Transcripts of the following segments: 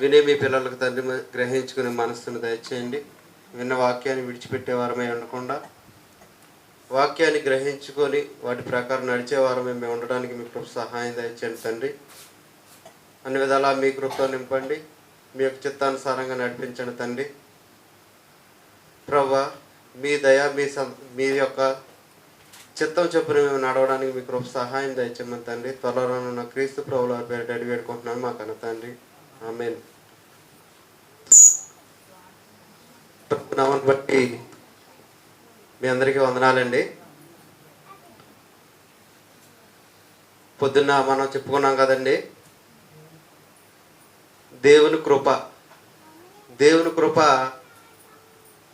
వినే మీ పిల్లలకు తండ్రి గ్రహించుకునే మనస్సును దయచేయండి. విన్న వాక్యాన్ని విడిచిపెట్టే వారమే ఉండకుండా వాక్యాన్ని గ్రహించుకొని వాటి ప్రకారం నడిచే వారమే మేము ఉండడానికి మీ కృప సహాయం దయచేయండి తండ్రి. అన్ని విధాలా మీ కృపతో నింపండి, మీ యొక్క చిత్తానుసారంగా నడిపించండి తండ్రి. ప్రభువా, మీ దయ మీ యొక్క చిత్తం చొప్పున మేము నడవడానికి మీ కృప సహాయం దయచేయమని తండ్రి. త్వరలో ఉన్న క్రీస్తు ప్రభుల వారి పేరిట అడిగి వేడుకుంటున్నాను మా కన్న తండ్రి. ఆమేన్. నామమును బట్టి మీ అందరికీ వందనాలండి. పొద్దున్న మనం చెప్పుకున్నాం కదండి, దేవుని కృప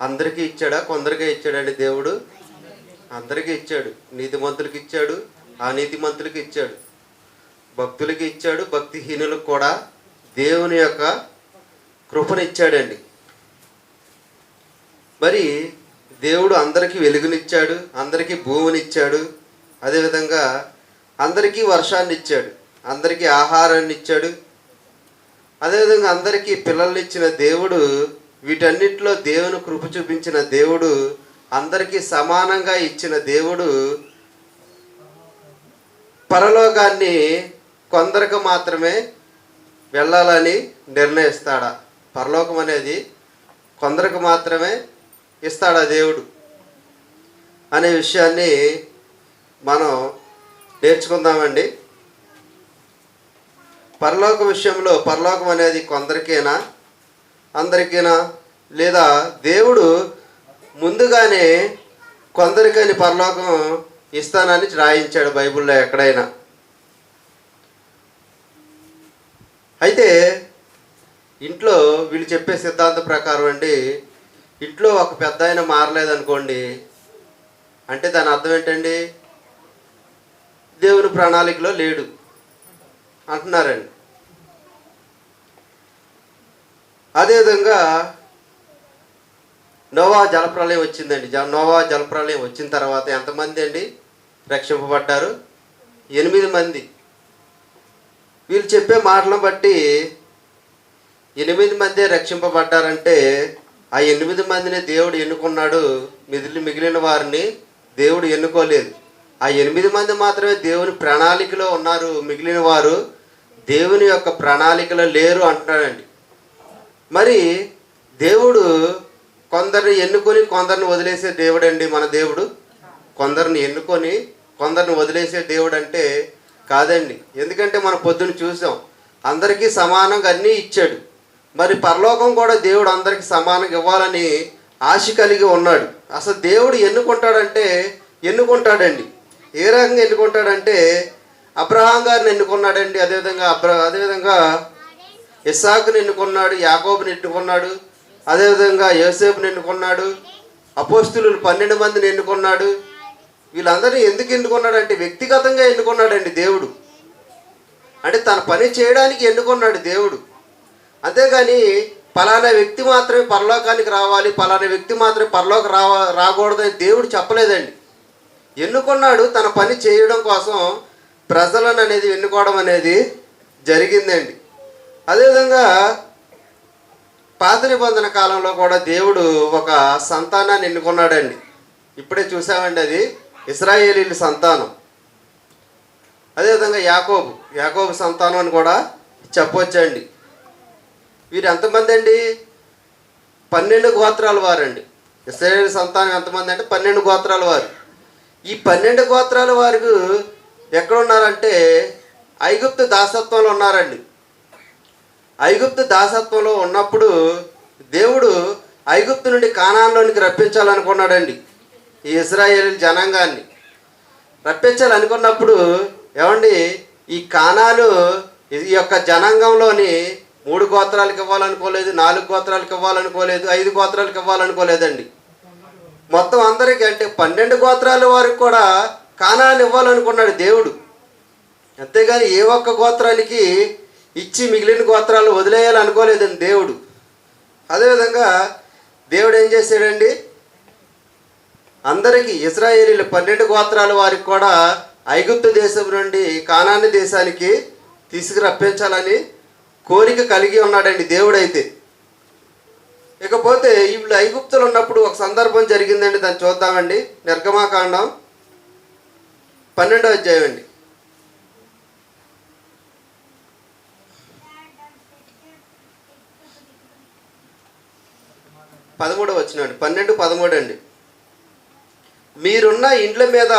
అందరికీ ఇచ్చాడా? కొందరికే ఇచ్చాడండి. దేవుడు అందరికీ ఇచ్చాడు. నీతిమంతులకి ఇచ్చాడు, అనీతిమంతులకి ఇచ్చాడు, భక్తులకి ఇచ్చాడు, భక్తిహీనులకు కూడా దేవుని యొక్క కృపను ఇచ్చాడండి. మరి దేవుడు అందరికీ వెలుగునిచ్చాడు, అందరికీ భూమినిచ్చాడు, అదేవిధంగా అందరికీ వర్షాన్ని ఇచ్చాడు, అందరికీ ఆహారాన్ని ఇచ్చాడు, అదేవిధంగా అందరికీ పిల్లల్ని ఇచ్చిన దేవుడు, వీటన్నిటిలో దేవుని కృప చూపించిన దేవుడు, అందరికీ సమానంగా ఇచ్చిన దేవుడు పరలోకాన్ని కొందరికి మాత్రమే వెళ్ళాలని నిర్ణయిస్తాడా? పరలోకం అనేది కొందరికి మాత్రమే ఇస్తాడా దేవుడు అనే విషయాన్ని మనం నేర్చుకుందామండి. పరలోక విషయంలో పరలోకం అనేది కొందరికైనా అందరికైనా, లేదా దేవుడు ముందుగానే కొందరికని పరలోకం ఇస్తానని రాయించాడు బైబిల్లో ఎక్కడైనా. అయితే ఇంట్లో వీళ్ళు చెప్పే సిద్ధాంతం ప్రకారం అండి, ఇంట్లో ఒక పెద్ద ఆయన మారలేదనుకోండి, అంటే దాని అర్థం ఏంటండి? దేవుని ప్రణాళికలో లేడు అంటున్నారండి. అదేవిధంగా నోవా జలప్రలయం వచ్చిందండి. నోవా జలప్రలయం వచ్చిన తర్వాత ఎంతమంది అండి రక్షింపబడ్డారు? 8 మంది. వీళ్ళు చెప్పే మాటలను బట్టి 8 మందే రక్షింపబడ్డారంటే ఆ 8 మందిని దేవుడు ఎన్నుకున్నాడు, మిగిలిన వారిని దేవుడు ఎన్నుకోలేదు. ఆ 8 మంది మాత్రమే దేవుని ప్రణాళికలో ఉన్నారు, మిగిలిన వారు దేవుని యొక్క ప్రణాళికలో లేరు అంటున్నాడండి. మరి దేవుడు కొందరిని ఎన్నుకొని కొందరిని వదిలేసే దేవుడు అండి మన దేవుడు. కొందరిని ఎన్నుకొని కొందరిని వదిలేసే దేవుడు అంటే కాదండి. ఎందుకంటే మనం పొద్దున్న చూసాం, అందరికీ సమానంగా అన్నీ ఇచ్చాడు. మరి పరలోకం కూడా దేవుడు అందరికీ సమానంగా ఇవ్వాలని ఆశ కలిగి ఉన్నాడు. అసలు దేవుడు ఎన్నుకుంటాడండి. ఏ రకంగా ఎన్నుకుంటాడంటే అబ్రహాం గారిని ఎన్నుకున్నాడండి, అదేవిధంగా ఇస్సాకుని ఎన్నుకున్నాడు, యాకోబుని ఎన్నుకున్నాడు, అదేవిధంగా యోసేపుని ఎన్నుకున్నాడు, అపోస్తులు 12 మందిని ఎన్నుకున్నాడు. వీళ్ళందరినీ ఎందుకు ఎన్నుకున్నాడంటే వ్యక్తిగతంగా ఎన్నుకున్నాడండి దేవుడు. అంటే తన పని చేయడానికి ఎన్నుకున్నాడు దేవుడు. అంతేగాని పలానా వ్యక్తి మాత్రమే పరలోకానికి రావాలి, పలానా వ్యక్తి మాత్రమే పరలోకి రాకూడదని దేవుడు చెప్పలేదండి. ఎన్నుకున్నాడు తన పని చేయడం కోసం, ప్రజలను అనేది ఎన్నుకోవడం అనేది జరిగిందండి. అదేవిధంగా పాత నిబంధన కాలంలో కూడా దేవుడు ఒక సంతానాన్ని ఎన్నుకున్నాడండి. ఇప్పుడే చూసామండి, అది ఇశ్రాయేలీల సంతానం. అదేవిధంగా యాకోబు సంతానం అని కూడా చెప్పవచ్చండి. వీరు ఎంతమంది అండి? 12 గోత్రాల వారండి. ఇశ్రాయేలు సంతానం ఎంతమంది అంటే 12 గోత్రాల వారు. ఈ 12 గోత్రాల వారు ఎక్కడున్నారంటే ఐగుప్తు దాసత్వంలో ఉన్నారండి. ఐగుప్తు దాసత్వంలో ఉన్నప్పుడు దేవుడు ఐగుప్తు నుండి కానాన్లోనికి రప్పించాలనుకున్నాడండి. ఈ ఇశ్రాయేలు జనాంగాన్ని రప్పించాలనుకున్నప్పుడు ఏమండి, ఈ కానాను ఈ యొక్క జనాంగంలోని 3 గోత్రాలకు ఇవ్వాలనుకోలేదు, 4 గోత్రాలకు ఇవ్వాలనుకోలేదు, 5 గోత్రాలకు ఇవ్వాలనుకోలేదండి. మొత్తం అందరికీ అంటే 12 గోత్రాల వారికి కూడా కానాన్ని ఇవ్వాలనుకున్నాడు దేవుడు. అంతేగాని ఏ ఒక్క గోత్రానికి ఇచ్చి మిగిలిన గోత్రాలు వదిలేయాలనుకోలేదండి దేవుడు. అదేవిధంగా దేవుడు ఏం చేశాడండి, అందరికీ ఇశ్రాయేలీల 12 గోత్రాల వారికి కూడా ఐగుప్తు దేశం నుండి కానాను దేశానికి తీసుకురప్పించాలని కోరిక కలిగి ఉన్నాడండి దేవుడైతే. ఇకపోతే వీళ్ళు ఐగుప్తులు ఉన్నప్పుడు ఒక సందర్భం జరిగిందండి, దాన్ని చూద్దామండి. నిర్గమాకాండం 12వ అధ్యాయం అండి. 13వ వచనం అండి. 12-13 అండి. మీరున్న ఇండ్ల మీద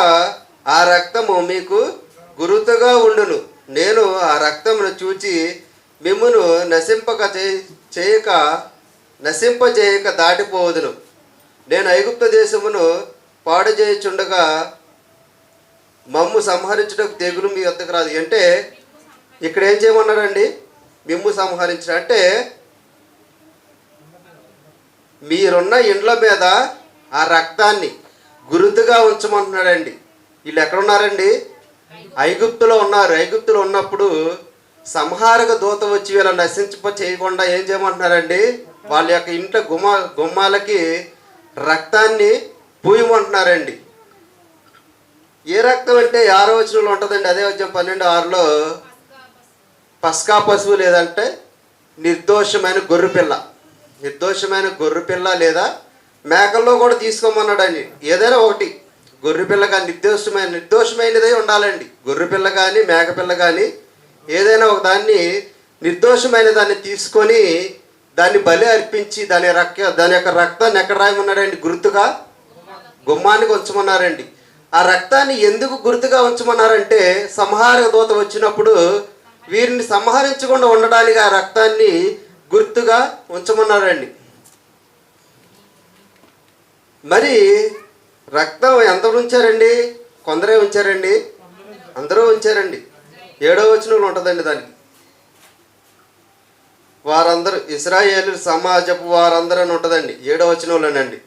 ఆ రక్తము మీకు గురుతుగా ఉండును. నేను ఆ రక్తమును చూచి మిమ్మును నశింపజేయక దాటిపోదును. నేను ఐగుప్తు దేశమును పాడు చేయుచుండగా మమ్ము సంహరించుటకు తెగులు మీ వద్దకు రాదు. అంటే ఇక్కడ ఏం చేయమన్నాడండి? మిమ్ము సంహరించడం అంటే మీరున్న ఇండ్ల మీద ఆ రక్తాన్ని గురుతుగా ఉంచమంటున్నాడండి. వీళ్ళు ఎక్కడున్నారండి? ఐగుప్తులో ఉన్నారు. ఐగుప్తులో ఉన్నప్పుడు సంహారక దూత వచ్చి వీళ్ళ నశించ చేయకుండా ఏం చేయమంటున్నారండి? వాళ్ళ యొక్క ఇంట్లో గుమ్మాలకి రక్తాన్ని పూయమంటున్నారండి. ఏ రక్తం అంటే 6వ వచనంలో ఉంటుందండి. అదే అధ్యాయం 12:6లో పస్కా పశువు లేదంటే నిర్దోషమైన గొర్రెపిల్ల, నిర్దోషమైన గొర్రెపిల్ల లేదా మేకల్లో కూడా తీసుకోమన్నాడండి. ఏదైనా ఒకటి గొర్రెపిల్ల కానీ నిర్దోషమైనదే ఉండాలండి. గొర్రెపిల్ల కానీ మేకపిల్ల కానీ ఏదైనా ఒక దాన్ని నిర్దోషమైన దాన్ని తీసుకొని దాన్ని బలి అర్పించి దాని యొక్క రక్తాన్ని ఎక్కడ రాయమన్నాడండి? గుర్తుగా గుమ్మానికి ఉంచమన్నారండి. ఆ రక్తాన్ని ఎందుకు గుర్తుగా ఉంచమన్నారంటే సంహార దూత వచ్చినప్పుడు వీరిని సంహరించకుండా ఉండడానికి ఆ రక్తాన్ని గుర్తుగా ఉంచమన్నారండి. మరి రక్తం ఎంత ఉంచారండి? కొందరే ఉంచారండి? అందరూ ఉంచారండి. 7వ వచనంలో ఉంటుందండి. దానికి వారందరూ ఇశ్రాయేలు సమాజపు వారందరూ అని ఉంటుందండి. 7వ వచనంలోనండి.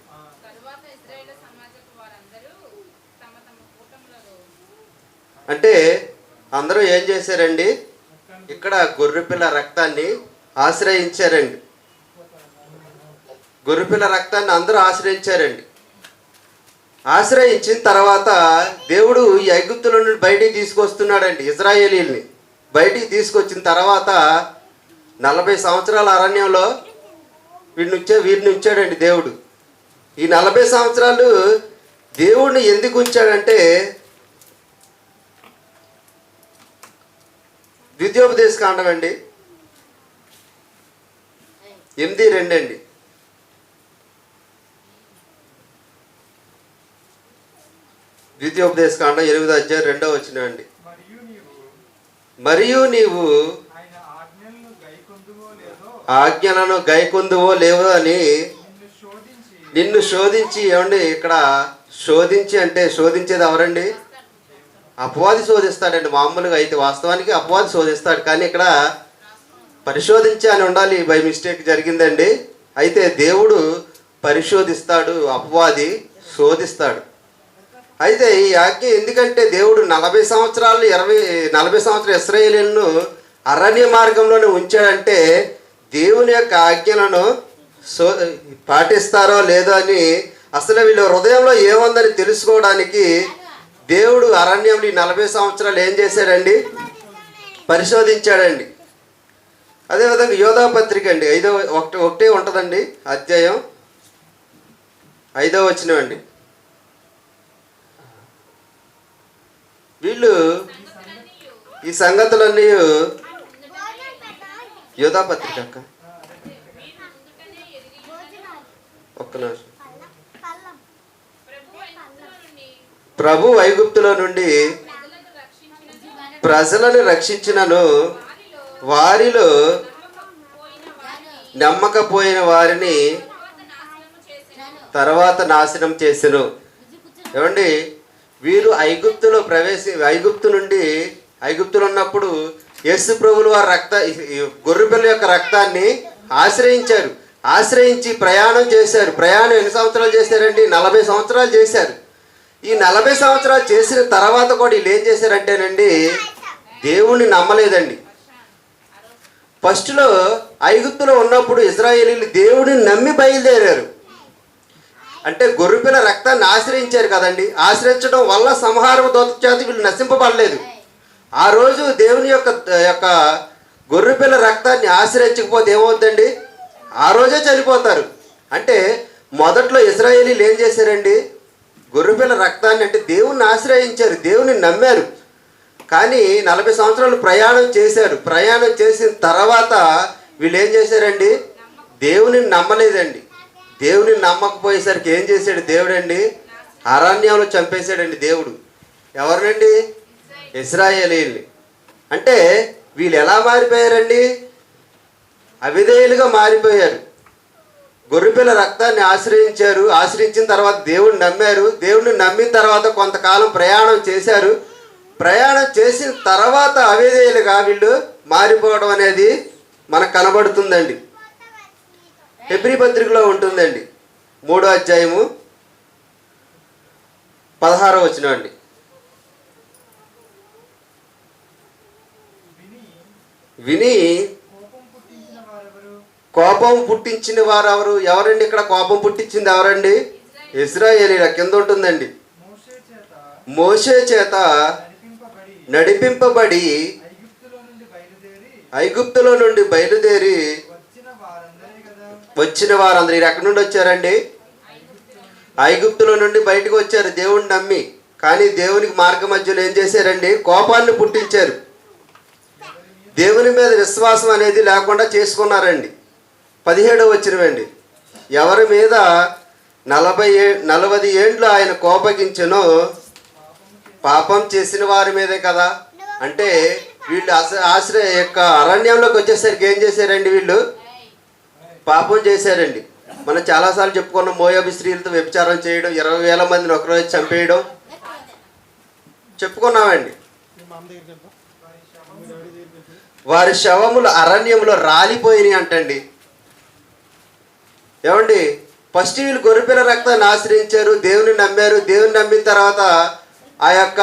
అంటే అందరూ ఏం చేశారండి? ఇక్కడ గొర్రెపిల్ల రక్తాన్ని ఆశ్రయించారండి. గొర్రెపిల్ల రక్తాన్ని అందరూ ఆశ్రయించారండి. ఆశ్రయించిన తర్వాత దేవుడు ఈ ఐగుప్తుల నుండి బయటికి తీసుకొస్తున్నాడండి. ఇశ్రాయేలీల్ని బయటికి తీసుకొచ్చిన తర్వాత 40 సంవత్సరాల అరణ్యంలో వీరిని ఉంచాడండి దేవుడు. ఈ 40 సంవత్సరాలు దేవుడిని ఎందుకు ఉంచాడంటే ద్వితీయోపదేశ కాండం అండి 8:2 అండి. ద్వితీయోపదేశ కాండం 8వ అధ్యాయం 2వ వచనం అండి. మరియు నీవు ఆజ్ఞలను గైకొందువో లేవో అని నిన్ను శోధించి. ఏమండి ఇక్కడ శోధించి అంటే శోధించేది ఎవరండి? అపవాది శోధిస్తాడండి. మామూలుగా అయితే వాస్తవానికి అపవాది శోధిస్తాడు, కానీ ఇక్కడ పరిశోధించి అని ఉండాలి. బై మిస్టేక్ జరిగిందండి. అయితే దేవుడు పరిశోధిస్తాడు, అపవాది శోధిస్తాడు. అయితే ఈ ఆజ్ఞ ఎందుకంటే దేవుడు 40 సంవత్సరాలు ఇశ్రాయేలీయులను అరణ్య మార్గంలోనే ఉంచాడంటే దేవుని యొక్క ఆజ్ఞలను పాటిస్తారో లేదో అని, అసలు వీళ్ళ హృదయంలో ఏముందని తెలుసుకోవడానికి దేవుడు అరణ్యంలో 40 సంవత్సరాలు ఏం చేశాడండి? పరిశోధించాడండి. అదేవిధంగా యోధా పత్రిక అండి 5:1 ఉంటుందండి. అధ్యాయం 5వ వచనం అండి. వీళ్ళు ఈ సంగతులన్నీ యోధా పత్రిక అక్క ఒక్క నిమిషం. ప్రభు ఐగుప్తులో నుండి ప్రజలను రక్షించినను వారిలో నమ్మకపోయిన వారిని తర్వాత నాశనం చేసెను. ఏమండి, వీరు ఐగుప్తులో ఉన్నప్పుడు యేసు ప్రభువుల వారి గొర్రెపిల్ల యొక్క రక్తాన్ని ఆశ్రయించి ప్రయాణం చేశారు. ప్రయాణం ఎన్ని సంవత్సరాలు చేశారండి? 40 సంవత్సరాలు చేశారు. ఈ 40 సంవత్సరాలు చేసిన తర్వాత కూడా వీళ్ళు ఏం చేశారంటేనండి, దేవుణ్ణి నమ్మలేదండి. ఫస్ట్లో ఐగుప్తులో ఉన్నప్పుడు ఇశ్రాయేలీయులు దేవుడిని నమ్మి బయలుదేరారు. అంటే గొర్రెపిల్ల రక్తాన్ని ఆశ్రయించారు కదండి. ఆశ్రయించడం వల్ల సంహార దూత చేత వీళ్ళు నశింపబడలేదు. ఆ రోజు దేవుని యొక్క గొర్రెపిల్ల రక్తాన్ని ఆశ్రయించకపోతే ఏమవుతుందండి? ఆ రోజే చనిపోతారు. అంటే మొదట్లో ఇశ్రాయేలీలు ఏం చేశారండి? గొర్రెపిల్ల రక్తాన్ని, అంటే దేవుణ్ణి ఆశ్రయించారు, దేవుని నమ్మారు. కానీ 40 సంవత్సరాలు ప్రయాణం చేశారు. ప్రయాణం చేసిన తర్వాత వీళ్ళు ఏం చేశారండి? దేవుని నమ్మలేదండి. దేవుని నమ్మకపోయేసరికి ఏం చేశాడు దేవుడండి? అరణ్యంలో చంపేశాడండి దేవుడు. ఎవరినండి? ఇశ్రాయేలీయుల్ని. అంటే వీళ్ళు ఎలా మారిపోయారండి? అవిధేయులుగా మారిపోయారు. గొర్రెపిల్ల రక్తాన్ని ఆశ్రయించారు. ఆశ్రయించిన తర్వాత దేవుడిని నమ్మారు. దేవుడిని నమ్మిన తర్వాత కొంతకాలం ప్రయాణం చేశారు. ప్రయాణం చేసిన తర్వాత అవిధేయులుగా వీళ్ళు మారిపోవడం అనేది మనకు కనబడుతుందండి. హెబ్రీ పత్రికలో ఉంటుందండి, 3వ అధ్యాయము 16వ వచనం అండి. విని కోపం పుట్టించిన వారెవరు? ఎవరండి ఇక్కడ కోపం పుట్టించింది? ఎవరండి? ఇశ్రాయేలీయుల. కింద ఉంటుందండి, మోషే చేత నడిపింపబడి ఐగుప్తులో నుండి బయలుదేరి వచ్చిన వారందరూ. ఎక్కడి నుండి వచ్చారండి? ఐగుప్తులో నుండి బయటకు వచ్చారు దేవుణ్ణి నమ్మి. కానీ దేవునికి మార్గ మధ్యలో ఏం చేశారండి? కోపాన్ని పుట్టించారు. దేవుని మీద విశ్వాసం అనేది లేకుండా చేసుకున్నారండి. 17వ వచనమండి. ఎవరి మీద 40 ఏండ్లు ఆయన కోపగించెనో పాపం చేసిన వారి మీదే కదా. అంటే వీళ్ళు ఆశ్రయ యొక్క అరణ్యంలోకి వచ్చేసరికి ఏం చేశారండి? వీళ్ళు పాపం చేశారండి. మనం చాలాసార్లు చెప్పుకున్నాం, మోయాబు స్త్రీలతో వ్యభిచారం చేయడం, 20,000 మందిని ఒకరోజు చంపేయడం చెప్పుకున్నామండి. వారి శవములు అరణ్యంలో రాలిపోయినాయి అంటండి. ఏమండి? ఫస్ట్ వీళ్ళు గొర్రెపిల్ల రక్తాన్ని ఆశ్రయించారు, దేవుని నమ్మారు. దేవుని నమ్మిన తర్వాత ఆ యొక్క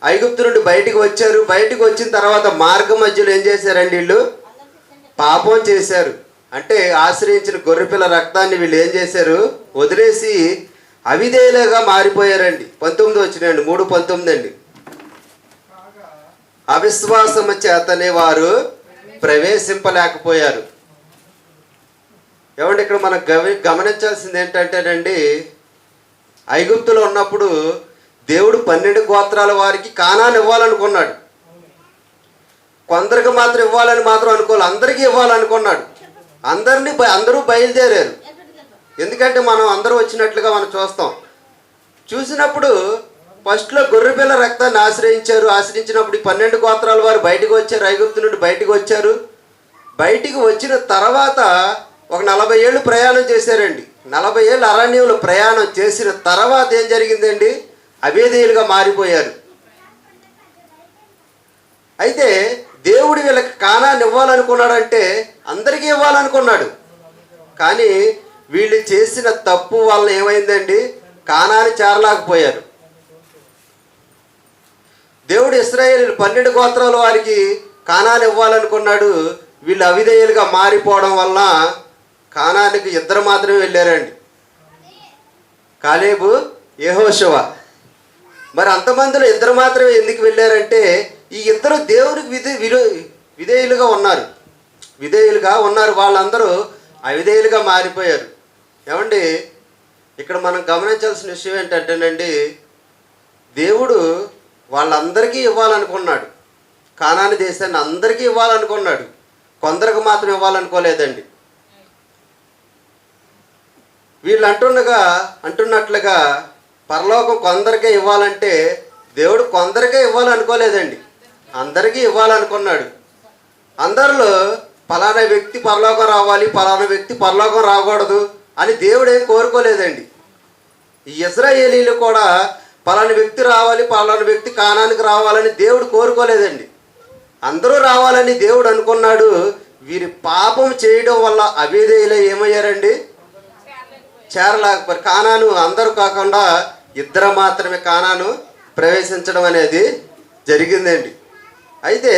ఐగుప్తు నుండి బయటికి వచ్చారు. బయటికి వచ్చిన తర్వాత మార్గ మధ్యలో ఏం చేశారండి? వీళ్ళు పాపం చేశారు. అంటే ఆశ్రయించిన గొర్రెపిల్ల రక్తాన్ని వీళ్ళు ఏం చేశారు? వదిలేసి అవిధేయులుగా మారిపోయారండి. 19 వచ్చినాయండి, 3:19 అండి. అవిశ్వాసము చేతనే వారు ప్రవేశింపలేకపోయారు. ఏమంటే ఇక్కడ మనం గమనించాల్సింది ఏంటంటేనండి, ఐగుప్తులో ఉన్నప్పుడు దేవుడు 12 గోత్రాల వారికి కానాను ఇవ్వాలనుకున్నాడు. కొందరికి మాత్రం ఇవ్వాలని మాత్రం అనుకోవాలి, అందరికీ ఇవ్వాలనుకున్నాడు. అందరూ బయలుదేరారు. ఎందుకంటే మనం అందరూ వచ్చినట్లుగా మనం చూస్తాం. చూసినప్పుడు ఫస్ట్లో గొర్రెపిల్ల రక్తాన్ని ఆశ్రయించినప్పుడు ఈ 12 గోత్రాల వారు బయటకు వచ్చారు. ఐగుప్తు నుండి బయటకు వచ్చారు. బయటికి వచ్చిన తర్వాత ఒక 40 ఏళ్ళు ప్రయాణం చేశారండి. 40 ఏళ్ళు అరణ్యంలో ప్రయాణం చేసిన తర్వాత ఏం జరిగిందండి? అవిధేయులుగా మారిపోయారు. అయితే దేవుడు వీళ్ళకి కానాన్ని ఇవ్వాలనుకున్నాడంటే అందరికీ ఇవ్వాలనుకున్నాడు. కానీ వీళ్ళు చేసిన తప్పు వల్ల ఏమైందండి? కానాన్ని చేరలేకపోయారు. దేవుడు ఇశ్రాయేలీయులు 12 గోత్రాల వారికి కానాన్ని ఇవ్వాలనుకున్నాడు. వీళ్ళు అవిధేయులుగా మారిపోవడం వల్ల కానానికి 2 మాత్రమే వెళ్ళారండి, కాలేబు, యెహోషువ. మరి అంతమందిలో 2 మాత్రమే ఎందుకు వెళ్ళారంటే ఈ 2 దేవునికి విధేయులుగా ఉన్నారు. వాళ్ళందరూ అవిధేయులుగా మారిపోయారు. ఏమండి? ఇక్కడ మనం గమనించాల్సిన విషయం ఏంటంటేనండి, దేవుడు వాళ్ళందరికీ ఇవ్వాలనుకున్నాడు. కానాని దేశాన్ని అందరికీ ఇవ్వాలనుకున్నాడు, కొందరికి మాత్రం ఇవ్వాలనుకోలేదండి. వీళ్ళు అంటున్నట్లుగా పరలోకం కొందరికే ఇవ్వాలంటే దేవుడు కొందరికే ఇవ్వాలనుకోలేదండి, అందరికీ ఇవ్వాలనుకున్నాడు. అందరిలో పలానా వ్యక్తి పరలోకం రావాలి, పలానా వ్యక్తి పరలోకం రాకూడదు అని దేవుడు ఏం కోరుకోలేదండి. ఈ ఇశ్రాయేలీయులు కూడా పలానా వ్యక్తి రావాలి, పలానా వ్యక్తి కానానికి రావాలని దేవుడు కోరుకోలేదండి. అందరూ రావాలని దేవుడు అనుకున్నాడు. వీరి పాపం చేయడం వల్ల అవిధేయులై ఏమయ్యారండి? చేరలేకపోయారు. కానాను అందరూ కాకుండా 2 మాత్రమే కానాను ప్రవేశించడం అనేది జరిగిందండి. అయితే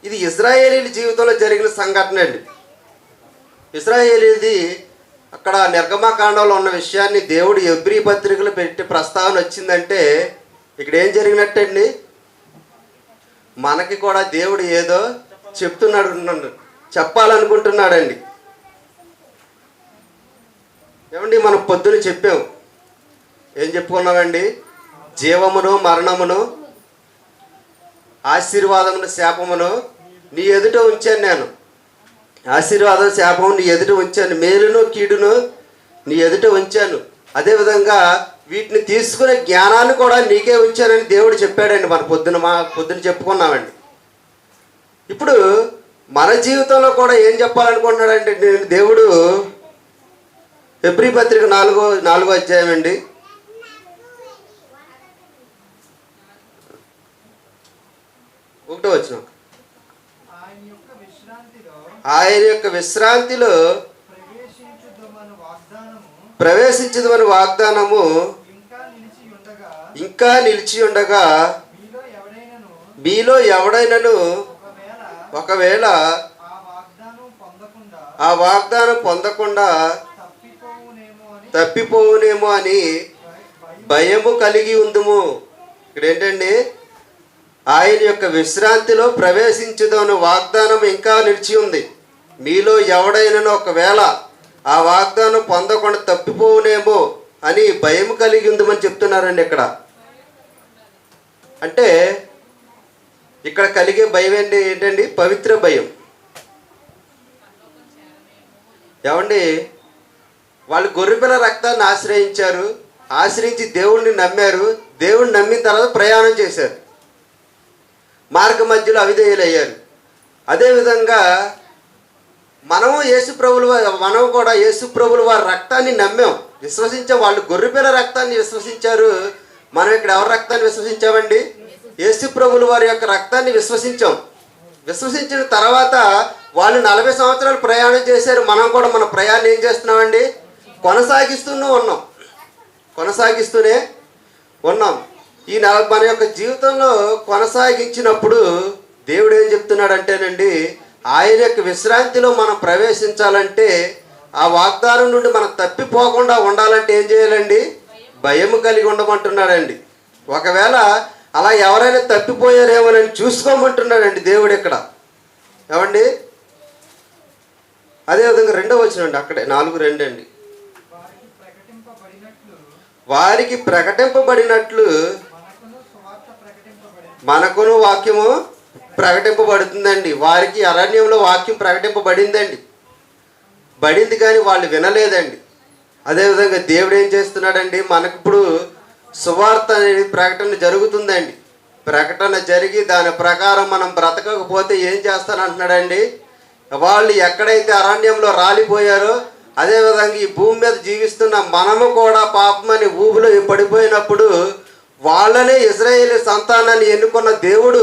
ఇది ఇశ్రాయేలీయుల జీవితంలో జరిగిన సంఘటన అండి. ఇశ్రాయేలీది అక్కడ నిర్గమకాండంలో ఉన్న విషయాన్ని దేవుడు హెబ్రీ పత్రికలు పెట్టి ప్రస్తావన వచ్చిందంటే ఇక్కడ ఏం జరిగినట్టండి? మనకి కూడా దేవుడు ఏదో చెప్తున్నాడు, నన్ను చెప్పాలనుకుంటున్నాడండి. ఏమండి, మనం పొద్దున చెప్పాం, ఏం చెప్పుకున్నామండి? జీవమును మరణమును, ఆశీర్వాదమును శాపమును నీ ఎదుట ఉంచాను. నేను ఆశీర్వాదం శాపము నీ ఎదుట ఉంచాను, మేలును కీడును నీ ఎదుట ఉంచాను. అదేవిధంగా వీటిని తీసుకునే జ్ఞానాన్ని కూడా నీకే ఉంచానని దేవుడు చెప్పాడండి. మన పొద్దున చెప్పుకున్నామండి. ఇప్పుడు మన జీవితంలో కూడా ఏం చెప్పాలనుకుంటున్నాడంటే దేవుడు, హెబ్రీ పత్రిక 4వ అధ్యాయం అండి, ఒకటో వచనం. ఆయన యొక్క విశ్రాంతిలో ప్రవేశించదమని వాగ్దానము ఇంకా నిలిచి ఉండగా మీలో ఎవడైనను ఒకవేళ ఆ వాగ్దానం పొందకుండా తప్పిపోవునేమో అని భయము కలిగి ఉందుము. ఇక్కడ ఏంటండి? ఆయన యొక్క విశ్రాంతిలో ప్రవేశించదమని వాగ్దానం ఇంకా నిలిచి ఉంది. మీలో ఎవడైనను ఒకవేళ ఆ వాగ్దానం పొందకుండా తప్పిపోవునేమో అని భయం కలిగి ఉందని చెప్తున్నారండి. అంటే ఇక్కడ కలిగే భయం ఏంటండి? పవిత్ర భయం. ఏమండి, వాళ్ళు గొర్రెపిల్ల రక్తాన్ని ఆశ్రయించి దేవుణ్ణి నమ్మారు. దేవుణ్ణి నమ్మిన తర్వాత ప్రయాణం చేశారు, మార్గ మధ్యలో అవిధేయులయ్యారు. అదేవిధంగా మనం కూడా యేసు ప్రభువుల వారి రక్తాన్ని నమ్మాం, విశ్వసించాం. వాళ్ళు గొర్రెపిల్ల రక్తాన్ని విశ్వసించారు, మనం ఇక్కడ ఎవరి రక్తాన్ని విశ్వసించామండి? యేసు ప్రభువుల వారి యొక్క రక్తాన్ని విశ్వసించాం. విశ్వసించిన తర్వాత వాళ్ళు 40 సంవత్సరాలు ప్రయాణం చేశారు. మనం కూడా మన ప్రయాణం ఏం చేస్తున్నామండి? కొనసాగిస్తూనే ఉన్నాం. ఈ మన యొక్క జీవితంలో కొనసాగించినప్పుడు దేవుడు ఏం చెప్తున్నాడంటేనండి, ఆయన యొక్క విశ్రాంతిలో మనం ప్రవేశించాలంటే, ఆ వాగ్దానం నుండి మనం తప్పిపోకుండా ఉండాలంటే ఏం చేయాలండి? భయం కలిగి ఉండమంటున్నాడండి. ఒకవేళ అలా ఎవరైనా తప్పిపోయారేమోనని చూసుకోమంటున్నాడండి దేవుడు ఇక్కడ. ఏమండి, అదేవిధంగా 2వ వచనం అండి, అక్కడే 4:2 అండి. వారికి ప్రకటింపబడినట్లు మనకును వాక్యము ప్రకటింపబడుతుందండి. వారికి అరణ్యంలో వాక్యం ప్రకటింపబడింది కానీ వాళ్ళు వినలేదండి. అదేవిధంగా దేవుడు ఏం చేస్తున్నాడండి? మనకిప్పుడు సువార్త అనేది ప్రకటన జరుగుతుందండి. ప్రకటన జరిగి దాని ప్రకారం మనం బ్రతకకపోతే ఏం చేస్తానంటున్నాడండి? వాళ్ళు ఎక్కడైతే అరణ్యంలో రాలిపోయారో అదేవిధంగా ఈ భూమి మీద జీవిస్తున్న మనము కూడా పాపమని ఊబిలో పడిపోయినప్పుడు వాళ్ళనే ఇశ్రాయేలు సంతానాన్ని ఎన్నుకున్న దేవుడు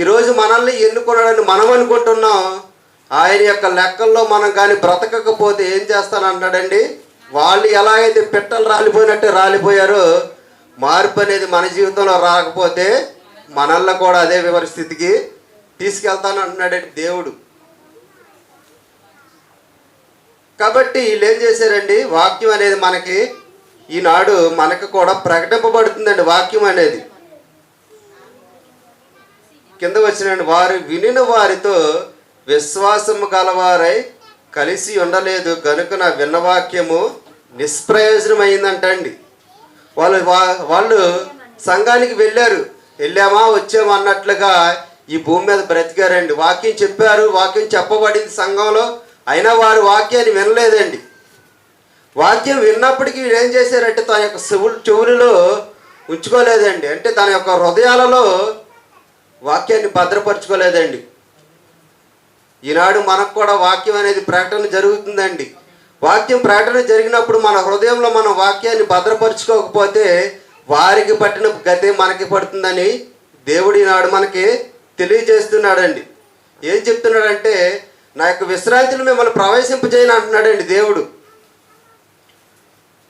ఈరోజు మనల్ని ఎన్నుకున్నాడని మనం అనుకుంటున్నాం. ఆయన యొక్క లెక్కల్లో మనం కానీ బ్రతకకపోతే ఏం చేస్తానంటాడండి? వాళ్ళు ఎలాగైతే పిట్టలు రాలిపోయినట్టే రాలిపోయారో, మార్పు అనేది మన జీవితంలో రాకపోతే మనల్ని కూడా అదే పరిస్థితికి తీసుకెళ్తాను అంటున్నాడండి దేవుడు. కాబట్టి వీళ్ళు ఏం చేశారండి? వాక్యం అనేది మనకి ఈనాడు మనకు కూడా ప్రకటింపబడుతుందండి. వాక్యం అనేది కింద వచ్చినండి, వారు వినిన వారితో విశ్వాసము గలవారై కలిసి ఉండలేదు కనుక నా విన్న వాక్యము నిష్ప్రయోజనమైందంటండి. వాళ్ళు సంఘానికి వెళ్ళామా వచ్చామా అన్నట్లుగా ఈ భూమి మీద బ్రతికారండి. వాక్యం చెప్పారు, వాక్యం చెప్పబడింది సంఘంలో, అయినా వారు వాక్యాన్ని వినలేదండి. వాక్యం విన్నప్పటికీ వీళ్ళు ఏం చేశారంటే తన యొక్క చెవులలో ఉంచుకోలేదండి. అంటే తన యొక్క హృదయాలలో వాక్యాన్ని భద్రపరచుకోలేదండి. ఈనాడు మనకు కూడా వాక్యం అనేది ప్రకటన జరుగుతుందండి. వాక్యం ప్రకటన జరిగినప్పుడు మన హృదయంలో మనం వాక్యాన్ని భద్రపరచుకోకపోతే వారికి పట్టిన గతే మనకి పడుతుందని దేవుడు ఈనాడు మనకి తెలియజేస్తున్నాడండి. ఏం చెప్తున్నాడంటే, నా యొక్క విశ్రాంతిని మిమ్మల్ని ప్రవేశింపజేయని అంటున్నాడండి దేవుడు.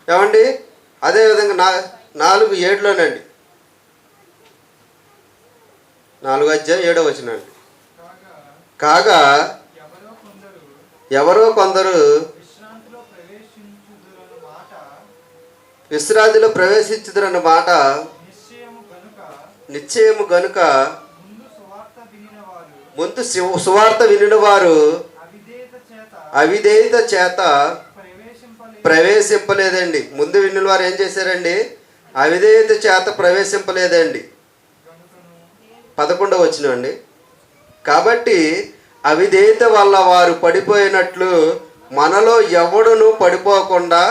ఏమండి, అదేవిధంగా 4:7లోనండి, 4వ అధ్యాయం 7వ వచనం అండి. కాగా ఎవరో కొందరు విశ్రాంతిలో ప్రవేశించుదురన్న మాట నిశ్చయము గనుక ముందు సువార్త వినిన వారు అవిధేయత చేత ప్రవేశింపలేదండి. ముందు వినిన వారు ఏం చేశారండి? అవిధేయత చేత ప్రవేశింపలేదండి. 11వ వచనం అండి. కాబట్టి అవిధేయత వల్ల వారు పడిపోయినట్లు మనలో ఎవడును పడిపోకుండా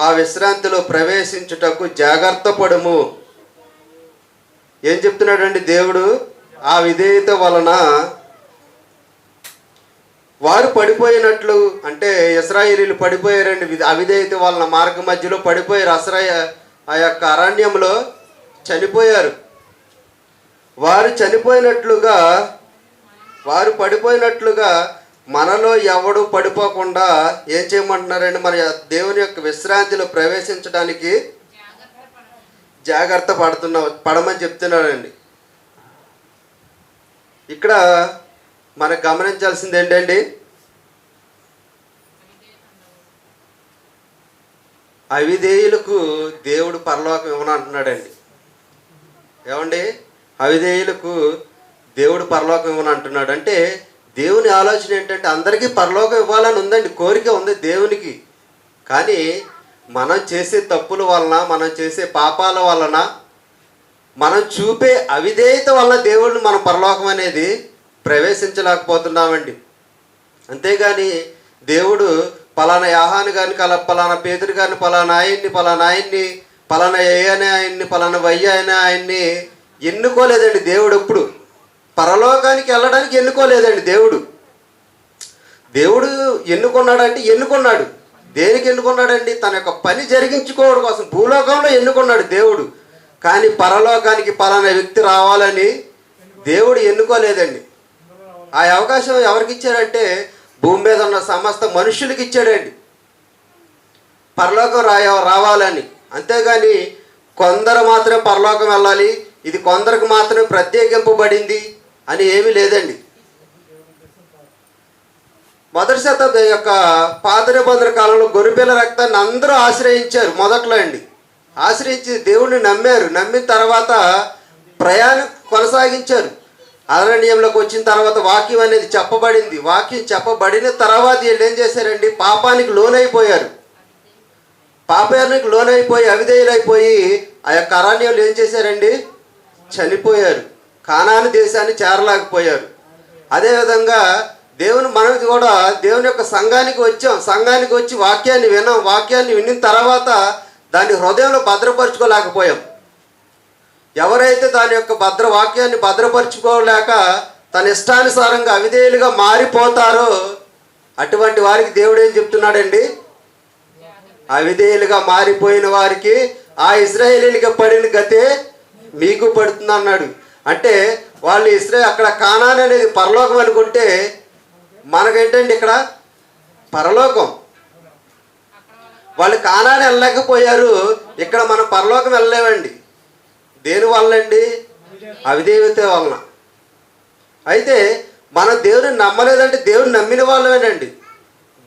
ఆ విశ్రాంతిలో ప్రవేశించుటకు జాగ్రత్త పడుము. ఏం చెప్తున్నాడండి దేవుడు? ఆ విధేయత వలన వారు పడిపోయినట్లు, అంటే ఇశ్రాయేలీలు పడిపోయారండి. అవిధేయత వలన మార్గ మధ్యలో పడిపోయారు. ఆ యొక్క అరణ్యంలో చనిపోయారు. వారు చనిపోయినట్లుగా, వారు పడిపోయినట్లుగా మనలో ఎవడు పడిపోకుండా ఏం చేయమంటున్నారండి? మన దేవుని యొక్క విశ్రాంతిలో ప్రవేశించడానికి జాగ్రత్త పడమని చెప్తున్నాడండి. ఇక్కడ మనకు గమనించాల్సింది ఏంటండి? అవిధేయులకు దేవుడు పరలోకం ఇవ్వనంటున్నాడండి. ఏమండి? అవిధేయులకు దేవుడు పరలోకం ఇవ్వనంటున్నాడు. అంటే దేవుని ఆలోచన ఏంటంటే అందరికీ పరలోకం ఇవ్వాలని ఉందండి, కోరిక ఉంది దేవునికి. కానీ మనం చేసే తప్పుల వలన, మనం చేసే పాపాల వలన, మనం చూపే అవిధేయత వలన దేవుడిని మనం పరలోకం అనేది ప్రవేశించలేకపోతున్నామండి. అంతేగాని దేవుడు పలానా యాహాను గారిని పలానా పేతురు గారిని, పలానా ఆయన్ని, పలానా ఏ అనే ఆయన్ని, పలానా వయ్య అనే ఆయన్ని ఎన్నుకోలేదండి. దేవుడు ఎప్పుడు పరలోకానికి వెళ్ళడానికి ఎన్నుకోలేదండి. దేవుడు ఎన్నుకున్నాడంటే ఎన్నుకున్నాడు. దేనికి ఎన్నుకున్నాడండి? తన యొక్క పని జరిగించుకోవడం కోసం భూలోకంలో ఎన్నుకున్నాడు దేవుడు. కానీ పరలోకానికి పలానా వ్యక్తి రావాలని దేవుడు ఎన్నుకోలేదండి. ఆ అవకాశం ఎవరికి ఇచ్చాడంటే భూమి మీద ఉన్న సమస్త మనుషులకి ఇచ్చాడండి, పరలోకం రావాలని. అంతేగాని కొందరు మాత్రమే పరలోకం వెళ్ళాలి, ఇది కొందరికి మాత్రమే ప్రత్యేకింపబడింది అని ఏమీ లేదండి. మొదటి శతాబ్దం యొక్క పాత నిబంధన కాలంలో గొర్రెపిల్ల రక్తాన్ని అందరూ ఆశ్రయించారు. మొదట్లో అండి ఆశ్రయించి దేవుణ్ణి నమ్మారు. నమ్మిన తర్వాత ప్రయాణం కొనసాగించారు. అరణ్యంలోకి వచ్చిన తర్వాత వాక్యం అనేది చెప్పబడింది. వాక్యం చెప్పబడిన తర్వాత వీళ్ళు ఏం చేశారండి? పాపానికి లోనైపోయారు. పాపానికి లోనైపోయి అవిధేయులైపోయి ఆ యొక్క అరణ్యంలో ఏం చేశారండి? చనిపోయారు. కానాను దేశాన్ని చేరలేకపోయారు. అదేవిధంగా మనం కూడా దేవుని యొక్క సంఘానికి వచ్చాం. సంఘానికి వచ్చి వాక్యాన్ని విన్నాం. వాక్యాన్ని విన్న తర్వాత దాన్ని హృదయంలో భద్రపరచుకోలేకపోయాం. ఎవరైతే దాని యొక్క వాక్యాన్ని భద్రపరచుకోలేక తన ఇష్టానుసారంగా అవిధేయులుగా మారిపోతారో అటువంటి వారికి దేవుడు ఏం చెప్తున్నాడండి? అవిధేయులుగా మారిపోయిన వారికి ఆ ఇశ్రాయేలీయులకు పడిన గతే మీకు పడుతుంది అన్నాడు. అంటే వాళ్ళు అక్కడ కానాన్ అనేది పరలోకం అనుకుంటే మనకేంటండి ఇక్కడ పరలోకం. వాళ్ళు కానాన్ వెళ్ళలేకపోయారు, ఇక్కడ మనం పరలోకం వెళ్ళలేమండి. దేని వల్ల అండి? అవిధేయత వలన. అయితే మన దేవుని నమ్మలేదంటే దేవుని నమ్మిన వాళ్ళమేనండి.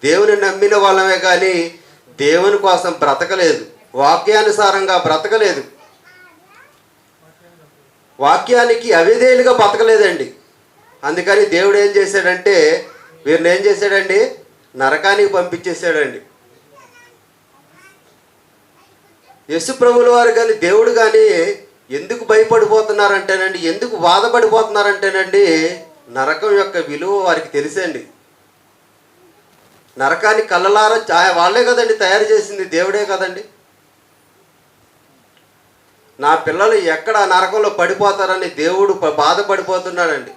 దేవుని నమ్మిన వాళ్ళమే కానీ దేవుని కోసం బ్రతకలేదు, వాక్యానుసారంగా బ్రతకలేదు, వాక్యానికి అవిధేయులుగా బ్రతకలేదండి. అందుకని దేవుడు ఏం చేశాడంటే వీరిని ఏం చేశాడండి? నరకానికి పంపించేశాడండి. యేసు ప్రభువుల వారు కానీ దేవుడు కానీ ఎందుకు భయపడిపోతున్నారంటేనండి, ఎందుకు బాధపడిపోతున్నారంటేనండి, నరకం యొక్క విలువ వారికి తెలుసండి. నరకాన్ని కళ్ళలారా వాళ్ళే కదండి తయారు చేసింది, దేవుడే కదండి. నా పిల్లలు ఎక్కడ నరకంలో పడిపోతారని దేవుడు బాధపడిపోతున్నాడండి,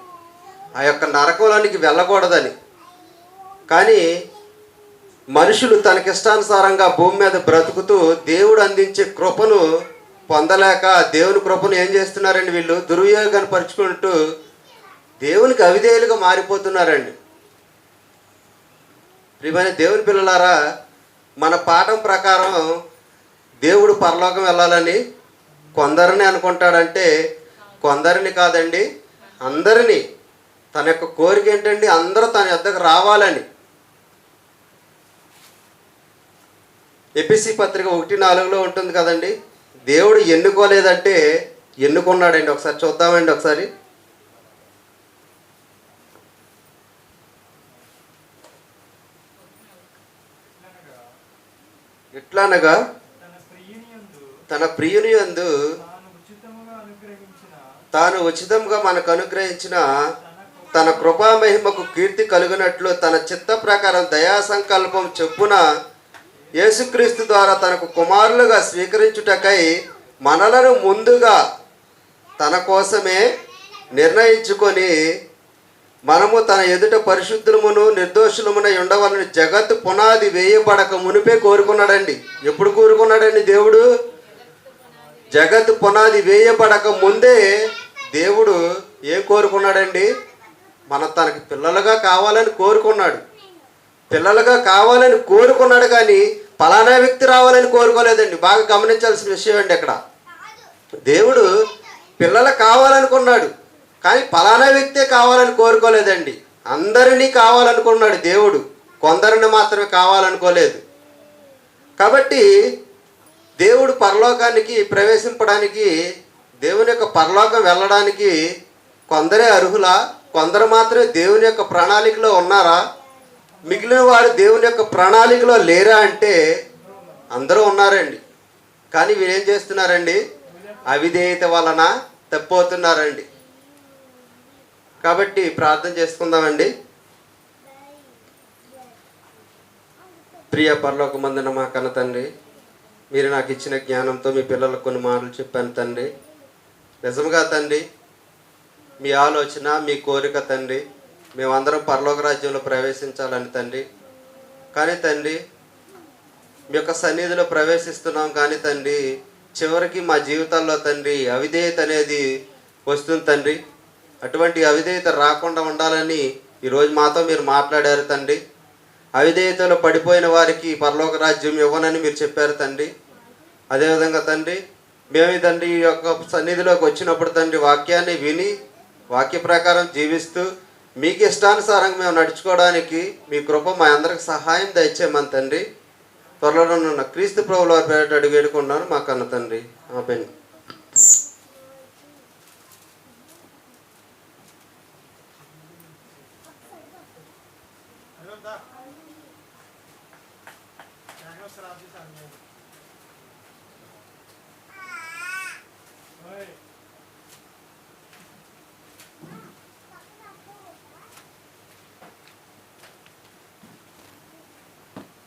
ఆ యొక్క నరకంలోనికి వెళ్ళకూడదని. కానీ మనుషులు తనకిష్టానుసారంగా భూమి మీద బ్రతుకుతూ దేవుడు అందించే కృపను పొందలేక దేవుని కృపను ఏం చేస్తున్నారండి? వీళ్ళు దుర్వినియోగాన్ని పరుచుకుంటూ దేవునికి అవిధేయులుగా మారిపోతున్నారండి. ప్రియమైన దేవుని పిల్లలారా, మన పాఠం ప్రకారం దేవుడు పరలోకం వెళ్ళాలని కొందరిని అనుకుంటాడంటే కొందరిని కాదండి, అందరినీ. తన యొక్క కోరిక ఏంటండి? అందరూ తన యొద్దకు రావాలని. ఎపిసి పత్రిక 1:4 ఉంటుంది కదండి. దేవుడు ఎన్నుకోలేదంటే ఎన్నుకున్నాడండి. ఒకసారి చూద్దామండి. ఒకసారి ఎట్లనగా తన ప్రియుని యందు తాను ఉచితంగా మనకు అనుగ్రహించిన తన కృపా మహిమకు కీర్తి కలుగునట్లు తన చిత్త ప్రకారం దయా సంకల్పం చొప్పున యేసుక్రీస్తు ద్వారా తనకు కుమారులుగా స్వీకరించుటకై మనలను ముందుగా తన కోసమే నిర్ణయించుకొని మనము తన ఎదుట పరిశుద్ధులమును నిర్దోషులమునై ఉండవాలని జగత్తు పునాది వేయబడక మునిపే కోరుకున్నాడండి. ఎప్పుడు కోరుకున్నాడండి దేవుడు? జగత్తు పునాది వేయబడక ముందే దేవుడు ఏం కోరుకున్నాడండి? మన తనకి పిల్లలుగా కావాలని కోరుకున్నాడు. పిల్లలుగా కావాలని కోరుకున్నాడు కానీ ఫలానా వ్యక్తి రావాలని కోరుకోలేదండి. బాగా గమనించాల్సిన విషయం అండి. అక్కడ దేవుడు పిల్లలు కావాలనుకున్నాడు కానీ ఫలానా వ్యక్తే కావాలని కోరుకోలేదండి. అందరినీ కావాలనుకున్నాడు దేవుడు, కొందరిని మాత్రమే కావాలనుకోలేదు. కాబట్టి దేవుడు పరలోకానికి ప్రవేశింపడానికి, దేవుని యొక్క పరలోకం వెళ్ళడానికి కొందరే అర్హులా? కొందరు మాత్రమే దేవుని యొక్క ప్రణాళికలో ఉన్నారా? మిగిలిన వారు దేవుని యొక్క ప్రణాళికలో లేరా అంటే అందరూ ఉన్నారండి. కానీ వీరేం చేస్తున్నారండి? అవిధేయత వలన తప్పవుతున్నారండి. కాబట్టి ప్రార్థన చేసుకుందామండి. ప్రియ పరలోకమందున మా కన్న తండ్రి, మీరు నాకు ఇచ్చిన జ్ఞానంతో మీ పిల్లలకు కొన్ని మాటలు చెప్పాను తండ్రి. నిజంగా తండ్రి, మీ ఆలోచన, మీ కోరిక తండ్రి, మేమందరం పరలోక రాజ్యంలో ప్రవేశించాలని తండ్రి. కానీ తండ్రి, మీ యొక్క సన్నిధిలో ప్రవేశిస్తున్నాం కానీ తండ్రి, చివరికి మా జీవితాల్లో తండ్రి అవిధేయత అనేది వస్తుంది తండ్రి. అటువంటి అవిధేయత రాకుండా ఉండాలని ఈరోజు మాతో మీరు మాట్లాడారు తండ్రి. అవిధేయతలో పడిపోయిన వారికి పరలోక రాజ్యం ఇవ్వనని మీరు చెప్పారు తండ్రి. అదేవిధంగా తండ్రి, మేము తండ్రి ఈ యొక్క సన్నిధిలోకి వచ్చినప్పుడు తండ్రి వాక్యాన్ని విని వాక్య ప్రకారం జీవిస్తూ మీకు ఇష్టానుసారంగా మేము నడుచుకోవడానికి మీ కృప మా అందరికి సహాయం దయచేయమని తండ్రి. త్వరలో ఉన్న క్రీస్తు ప్రభువుల వారి పేరిట అడిగి వేడుకున్నాను మా కన్న తండ్రి. ఆమేన్. Agora dá. É, agora será